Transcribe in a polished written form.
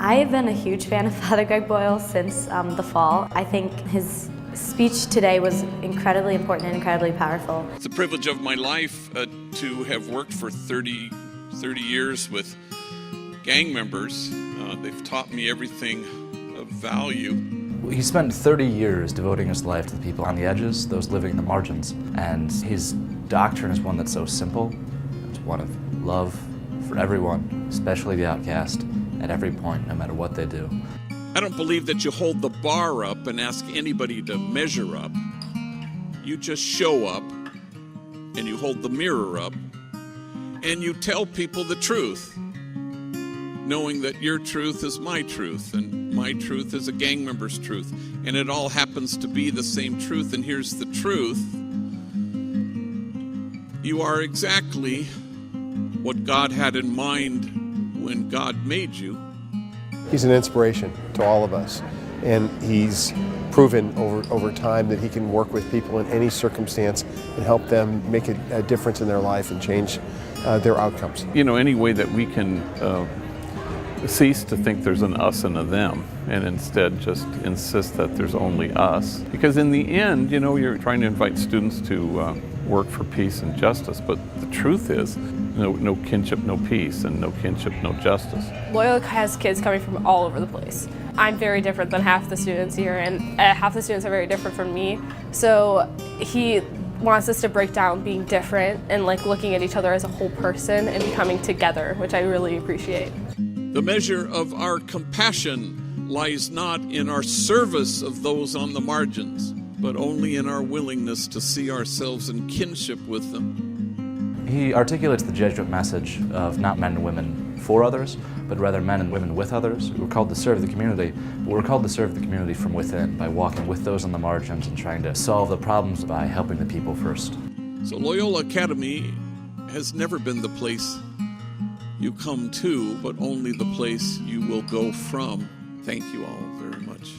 I've been a huge fan of Father Greg Boyle since the fall. I think his speech today was incredibly important and incredibly powerful. It's a privilege of my life to have worked for 30 years with gang members. They've taught me everything of value. He spent 30 years devoting his life to the people on the edges, those living in the margins. And his doctrine is one that's so simple. It's one of love for everyone, especially the outcast, at every point, no matter what they do. I don't believe that you hold the bar up and ask anybody to measure up. You just show up and you hold the mirror up and you tell people the truth, knowing that your truth is my truth and my truth is a gang member's truth, and it all happens to be the same truth. And here's the truth: you are exactly what God had in mind when God made you. He's an inspiration to all of us, and he's proven over time that he can work with people in any circumstance and help them make a difference in their life and change their outcomes. You know, any way that we can cease to think there's an us and a them, and instead just insist that there's only us. Because in the end, you know, you're trying to invite students to work for peace and justice, but the truth is, no kinship, no peace, and no kinship, no justice. Loyola has kids coming from all over the place. I'm very different than half the students here, and half the students are very different from me. So he wants us to break down being different and like looking at each other as a whole person and becoming together, which I really appreciate. The measure of our compassion lies not in our service of those on the margins, but only in our willingness to see ourselves in kinship with them. He articulates the Jesuit message of not men and women for others, but rather men and women with others. We're called to serve the community, but we're called to serve the community from within by walking with those on the margins and trying to solve the problems by helping the people first. So Loyola Academy has never been the place you come to, but only the place you will go from. Thank you all very much.